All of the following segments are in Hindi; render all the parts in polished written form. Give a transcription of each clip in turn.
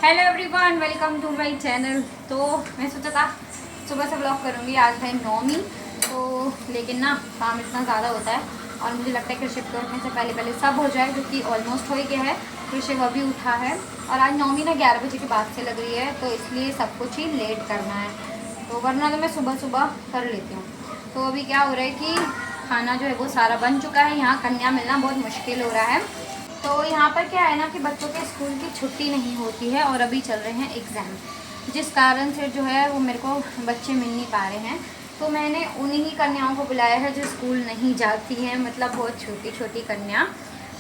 Hello everyone, welcome to my channel. तो मैं सोचा था सुबह से ब्लॉग करूँगी। आज है 9वीं, तो लेकिन ना काम इतना ज़्यादा होता है और मुझे लगता है कि शिफ्ट उठने से पहले पहले सब हो जाए, क्योंकि ऑलमोस्ट हो ही गया है। कृषि अभी उठा है और आज 9वीं ना 11 बजे के बाद से लग रही है, तो इसलिए सब कुछ ही लेट करना है। तो वरना तो मैं सुबह सुबह कर लेती हूँ। तो अभी क्या हो रहा है कि खाना जो है वो सारा बन चुका है। यहाँ कन्या मिलना बहुत मुश्किल हो रहा है। तो यहाँ पर क्या है ना कि बच्चों के स्कूल की छुट्टी नहीं होती है और अभी चल रहे हैं एग्ज़ाम, जिस कारण से जो है वो मेरे को बच्चे मिल नहीं पा रहे हैं। तो मैंने उन्हीं कन्याओं को बुलाया है जो स्कूल नहीं जाती हैं, मतलब बहुत छोटी छोटी कन्या।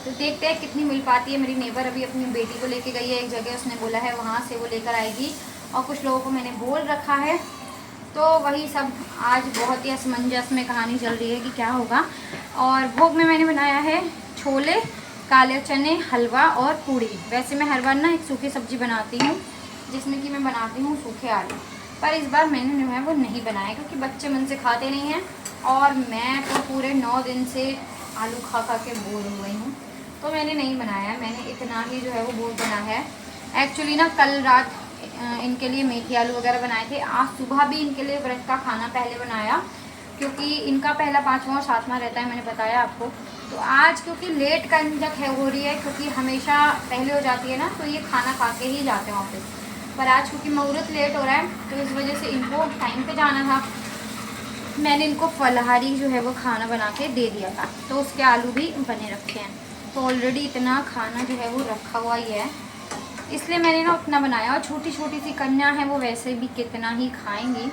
तो देखते हैं कितनी मिल पाती है। मेरी नेबर अभी अपनी बेटी को लेके गई है एक जगह, उसने बोला है वहाँ से वो लेकर आएगी, और कुछ लोगों को मैंने बोल रखा है। तो वही सब आज बहुत ही असमंजस में कहानी चल रही है कि क्या होगा। और भोग में मैंने बनाया है छोले, काले चने, हलवा और पूड़ी। वैसे मैं हर बार ना एक सूखी सब्जी बनाती हूँ, जिसमें कि मैं बनाती हूँ सूखे आलू, पर इस बार मैंने जो है वो नहीं बनाया, क्योंकि बच्चे मन से खाते नहीं हैं और मैं तो पूरे 9 दिन से आलू खा खा के बोर हो गई हूँ। तो मैंने नहीं बनाया, मैंने इतना ही जो है वो बहुत बना है। एक्चुअली ना कल रात इनके लिए मेथी आलू वगैरह बनाए थे। आज सुबह भी इनके लिए व्रत का खाना पहले बनाया, क्योंकि इनका पहला 5वां और 7वां रहता है, मैंने बताया आपको। तो आज क्योंकि लेट कंजक है हो रही है, क्योंकि हमेशा पहले हो जाती है ना, तो ये खाना खा के ही जाते हैं ऑफिस। पर आज क्योंकि मुहूर्त लेट हो रहा है, तो इस वजह से इनको टाइम पे जाना था। मैंने इनको फलाहारी जो है वो खाना बना के दे दिया था, तो उसके आलू भी बने रखे हैं। तो ऑलरेडी इतना खाना जो है वो रखा हुआ ही है, इसलिए मैंने ना उतना बनाया। और छोटी छोटी सी कन्या है, वो वैसे भी कितना ही खाएंगी।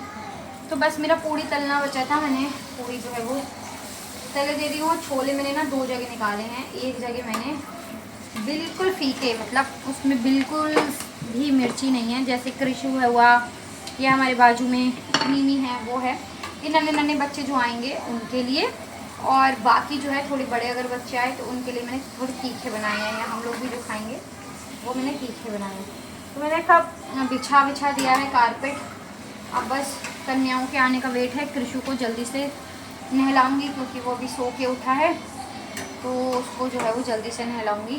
तो बस मेरा पूड़ी तलना बचा था, मैंने पूड़ी जो है वो तले दे दी हूँ। छोले मैंने ना 2 जगह निकाले हैं। एक जगह मैंने बिल्कुल फीके, मतलब उसमें बिल्कुल भी मिर्ची नहीं है, जैसे कृषि हुआ या हमारे बाजू में मीमी है वो है, ये नन्हे नन्हे बच्चे जो आएंगे उनके लिए। और बाकी जो है थोड़े बड़े अगर बच्चे आए तो उनके लिए मैंने थोड़े तीखे बनाए हैं, या हम लोग भी जो खाएंगे वो मैंने तीखे बनाए हैं। तो मैंने कब बिछा दिया है कारपेट। अब बस कन्याओं के आने का वेट है। कृषु को जल्दी से नहलाऊंगी, क्योंकि वो भी सो के उठा है, तो उसको जो है वो जल्दी से नहलाऊंगी।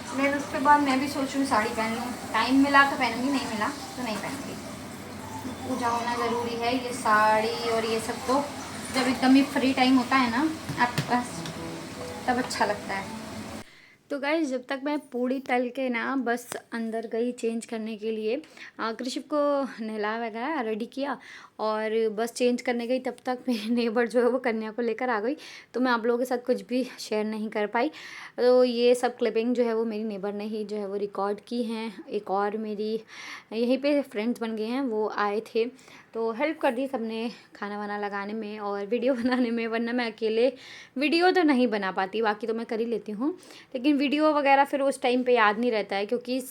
फिर उसके बाद मैं भी सोच रही हूँ साड़ी पहन लूँ। टाइम मिला तो पहनूंगी, नहीं मिला तो नहीं पहनूंगी। पूजा होना ज़रूरी है। ये साड़ी और ये सब तो जब एकदम ही फ्री टाइम होता है ना आपके पास, तब अच्छा लगता है। तो गाइस, जब तक मैं पूड़ी तल के ना बस अंदर गई चेंज करने के लिए, कृषिप को नहला वगैरह रेडी किया और बस चेंज करने गई, तब तक मेरी नेबर जो है वो कन्या को लेकर आ गई। तो मैं आप लोगों के साथ कुछ भी शेयर नहीं कर पाई। तो ये सब क्लिपिंग जो है वो मेरी नेबर ने ही जो है वो रिकॉर्ड की हैं। एक और मेरी यहीं पे फ्रेंड्स बन गए हैं, वो आए थे, तो हेल्प कर दी सबने खाना वाना लगाने में और वीडियो बनाने में। वरना मैं अकेले वीडियो तो नहीं बना पाती, बाकी तो मैं कर ही लेती हूँ, लेकिन वीडियो वगैरह फिर उस टाइम पे याद नहीं रहता है, क्योंकि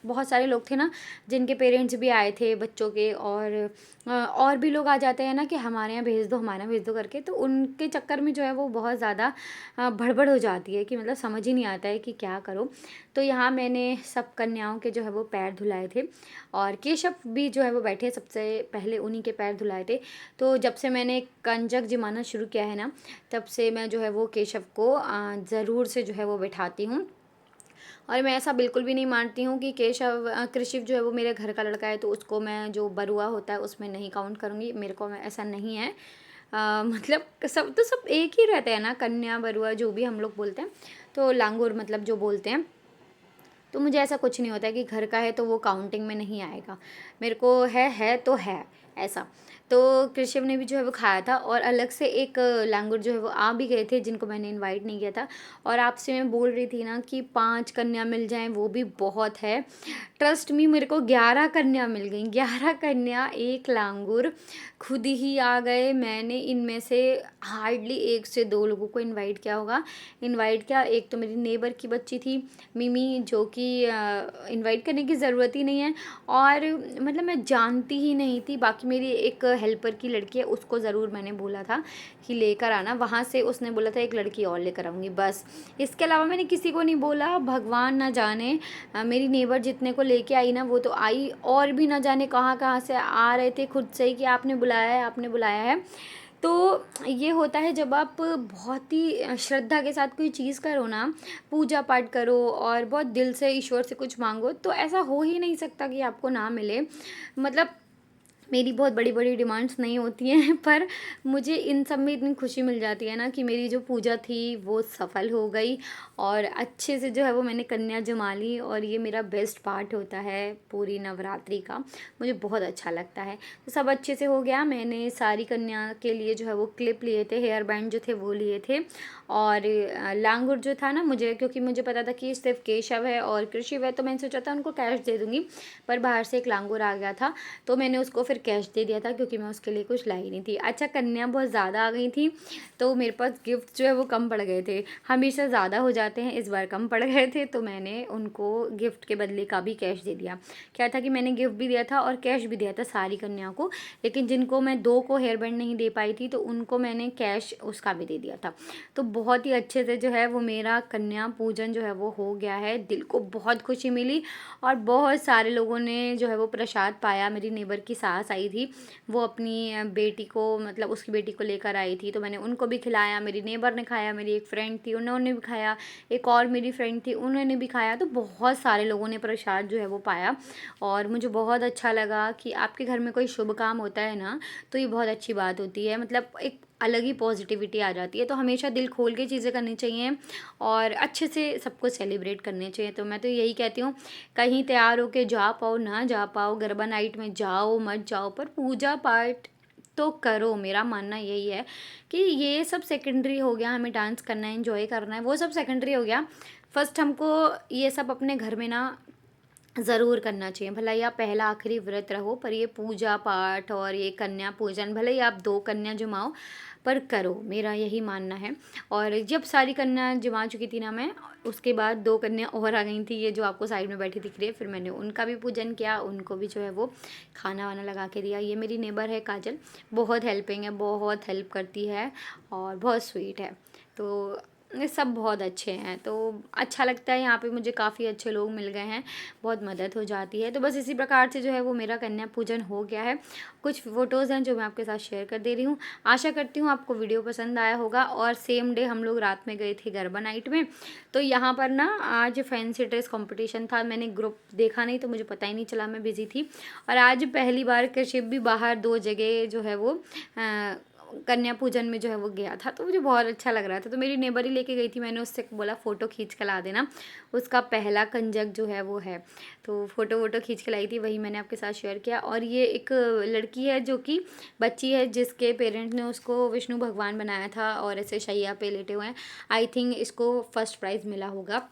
बहुत सारे लोग थे ना जिनके पेरेंट्स भी आए थे बच्चों के, और भी लोग आ जाते हैं ना कि हमारे यहाँ भेज दो, हमारे यहाँ भेज दो करके। तो उनके चक्कर में जो है वो बहुत ज़्यादा भड़बड़ हो जाती है कि मतलब समझ ही नहीं आता है कि क्या करो। तो यहाँ मैंने सब कन्याओं के जो है वो पैर धुलाए थे, और केशव भी जो है वो बैठे, सबसे पहले उन्हीं के पैर धुलाए थे। तो जब से मैंने कंजक जमाना शुरू किया है ना, तब से मैं जो है वो केशव को ज़रूर से जो है वो बैठाती हूँ। और मैं ऐसा बिल्कुल भी नहीं मानती हूँ कि कृषिव जो है वो मेरे घर का लड़का है, तो उसको मैं जो बरुआ होता है उसमें नहीं काउंट करूँगी। मेरे को ऐसा नहीं है। मतलब सब तो सब एक ही रहते हैं ना, कन्या बरुआ जो भी हम लोग बोलते हैं, तो लांगुर मतलब जो बोलते हैं। तो मुझे ऐसा कुछ नहीं होता है कि घर का है तो वो काउंटिंग में नहीं आएगा। मेरे को है तो है ऐसा। तो कृषिव ने भी जो है वो खाया था, और अलग से एक लांगुर जो है वो आ भी गए थे, जिनको मैंने इनवाइट नहीं किया था। और आपसे मैं बोल रही थी ना कि 5 कन्या मिल जाएं वो भी बहुत है। ट्रस्ट मी, मेरे को 11 कन्या मिल गई। 11 कन्या, एक लांगुर, खुद ही आ गए। मैंने इनमें से हार्डली 1 से 2 लोगों को इनवाइट किया होगा। इनवाइट किया, एक तो मेरी नेबर की बच्ची थी मिमी, जो कि इनवाइट करने की ज़रूरत ही नहीं है, और मतलब मैं जानती ही नहीं थी। बाकी मेरी एक हेल्पर की लड़की है, उसको ज़रूर मैंने बोला था कि लेकर आना। वहाँ से उसने बोला था एक लड़की और लेकर आऊँगी, बस। इसके अलावा मैंने किसी को नहीं बोला। भगवान ना जाने, मेरी नेबर जितने को लेके आई ना वो तो आई, और भी ना जाने कहाँ कहाँ से आ रहे थे खुद से ही कि आपने बुलाया है, आपने बुलाया है। तो ये होता है जब आप बहुत ही श्रद्धा के साथ कोई चीज़ करो ना, पूजा पाठ करो और बहुत दिल से ईश्वर से कुछ मांगो, तो ऐसा हो ही नहीं सकता कि आपको ना मिले। मतलब मेरी बहुत बड़ी बड़ी डिमांड्स नहीं होती हैं पर मुझे इन सब में इतनी खुशी मिल जाती है ना कि मेरी जो पूजा थी वो सफल हो गई और अच्छे से जो है वो मैंने कन्या जमा ली। और ये मेरा बेस्ट पार्ट होता है पूरी नवरात्रि का, मुझे बहुत अच्छा लगता है। तो सब अच्छे से हो गया। मैंने सारी कन्या के लिए जो है वो क्लिप लिए थे, हेयर बैंड जो थे वो लिए थे, और लांगुर जो था ना, मुझे क्योंकि मुझे पता था कि सिर्फ केशव है और कृषिव है, तो मैंने सोचा था उनको कैश दे दूँगी, पर बाहर से एक लांगुर आ गया था तो मैंने उसको फिर कैश दे दिया था क्योंकि मैं उसके लिए कुछ लाई नहीं थी। अच्छा, कन्या बहुत ज़्यादा आ गई थी तो मेरे पास गिफ्ट जो है वो कम पड़ गए थे। हमेशा ज़्यादा हो जाते हैं, इस बार कम पड़ गए थे तो मैंने उनको गिफ्ट के बदले का भी कैश दे दिया। क्या था कि मैंने गिफ्ट भी दिया था और कैश भी दिया था सारी कन्याओं को, लेकिन जिनको मैं 2 को हेयर बैंड नहीं दे पाई थी तो उनको मैंने कैश उसका भी दे दिया था। तो बहुत ही अच्छे से जो है वो मेरा कन्या पूजन जो है वो हो गया है। दिल को बहुत खुशी मिली और बहुत सारे लोगों ने जो है वो प्रसाद पाया। मेरी नेबर की सास आई थी, वो अपनी बेटी को, मतलब उसकी बेटी को लेकर आई थी, तो मैंने उनको भी खिलाया। मेरी नेबर ने खाया, मेरी एक फ्रेंड थी उन्होंने भी खाया, एक और मेरी फ्रेंड थी उन्होंने भी खाया। तो बहुत सारे लोगों ने प्रसाद जो है वो पाया और मुझे बहुत अच्छा लगा कि आपके घर में कोई शुभ काम होता है ना, तो ये बहुत अच्छी बात होती है। मतलब एक अलग ही पॉजिटिविटी आ जाती है। तो हमेशा दिल खोल के चीज़ें करनी चाहिए और अच्छे से सबको सेलिब्रेट करने चाहिए। तो मैं तो यही कहती हूँ, कहीं तैयार होके जा पाओ ना जा पाओ, गरबा नाइट में जाओ मत जाओ, पर पूजा पाठ तो करो। मेरा मानना यही है कि ये सब सेकेंडरी हो गया, हमें डांस करना है, एंजॉय करना है, वो सब सेकेंडरी हो गया। फर्स्ट हमको ये सब अपने घर में ना ज़रूर करना चाहिए। भला ही आप पहला आखिरी व्रत रहो, पर ये पूजा पाठ और ये कन्या पूजन भले ही आप 2 कन्या जमाओ पर करो, मेरा यही मानना है। और जब सारी कन्या जमा चुकी थी ना मैं, उसके बाद 2 कन्या और आ गई थी, ये जो आपको साइड में बैठी दिख रही है, फिर मैंने उनका भी पूजन किया, उनको भी जो है वो खाना वाना लगा के दिया। ये मेरी नेबर है काजल, बहुत हेल्पिंग है, बहुत हेल्प करती है और बहुत स्वीट है। तो ये सब बहुत अच्छे हैं, तो अच्छा लगता है। यहाँ पे मुझे काफ़ी अच्छे लोग मिल गए हैं, बहुत मदद हो जाती है। तो बस इसी प्रकार से जो है वो मेरा कन्या पूजन हो गया है। कुछ फ़ोटोज़ हैं जो मैं आपके साथ शेयर कर दे रही हूँ। आशा करती हूँ आपको वीडियो पसंद आया होगा। और सेम डे हम लोग रात में गए थे गरबा नाइट में, तो यहाँ पर ना आज फैंसी ड्रेस कॉम्पिटिशन था। मैंने ग्रुप देखा नहीं तो मुझे पता ही नहीं चला, मैं बिज़ी थी। और आज पहली बार कृषिप भी बाहर 2 जगह जो है वो कन्या पूजन में जो है वो गया था, तो मुझे बहुत अच्छा लग रहा था। तो मेरी नेबर ही लेके गई थी, मैंने उससे बोला फ़ोटो खींच के ला देना, उसका पहला कंजक जो है वो है। तो फ़ोटो वोटो खींच के लाई थी, वही मैंने आपके साथ शेयर किया। और ये एक लड़की है जो कि बच्ची है, जिसके पेरेंट्स ने उसको विष्णु भगवान बनाया था और ऐसे शैया पे लेटे हुए हैं। आई थिंक इसको फर्स्ट प्राइज़ मिला होगा।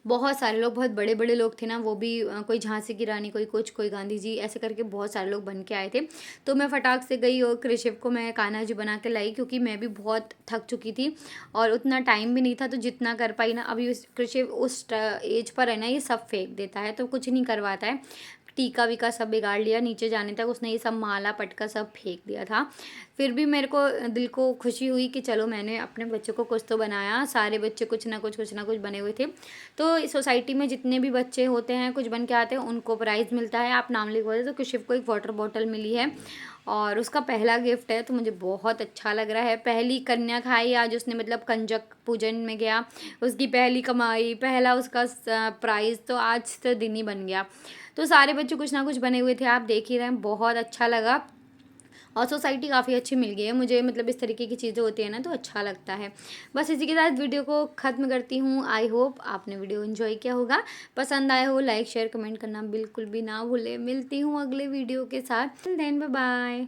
बहुत सारे लोग, बहुत बड़े बड़े लोग थे ना, वो भी कोई झांसी की रानी, कोई कुछ, कोई गांधी जी, ऐसे करके बहुत सारे लोग बन के आए थे। तो मैं फटाक से गई और कृषिव को मैं कान्हा जी बना के लाई, क्योंकि मैं भी बहुत थक चुकी थी और उतना टाइम भी नहीं था। तो जितना कर पाई ना, अभी कृषिव उस एज पर है ना, ये सब फेंक देता है, तो कुछ नहीं करवाता है। टीका वीका सब बिगाड़ लिया, नीचे जाने तक उसने ये सब माला पटका सब फेंक दिया था। फिर भी मेरे को दिल को खुशी हुई कि चलो मैंने अपने बच्चों को कुछ तो बनाया। सारे बच्चे कुछ ना कुछ बने हुए थे। तो इस सोसाइटी में जितने भी बच्चे होते हैं, कुछ बन के आते हैं, उनको प्राइज़ मिलता है। आप नाम लिखवाते, तो कृषिव को एक वाटर बॉटल मिली है और उसका पहला गिफ्ट है, तो मुझे बहुत अच्छा लग रहा है। पहली कन्या खाई आज उसने, मतलब कंजक पूजन में गया, उसकी पहली कमाई, पहला उसका प्राइज़, तो आज तो दिन ही बन गया। तो सारे बच्चे कुछ ना कुछ बने हुए थे, आप देख ही रहे हैं, बहुत अच्छा लगा। और सोसाइटी काफ़ी अच्छी मिल गई है मुझे, मतलब इस तरीके की चीज़ें होती है ना तो अच्छा लगता है। बस इसी के साथ वीडियो को ख़त्म करती हूँ। आई होप आपने वीडियो एंजॉय किया होगा, पसंद आया हो। लाइक शेयर कमेंट करना बिल्कुल भी ना भूले। मिलती हूँ अगले वीडियो के साथ। Then bye bye.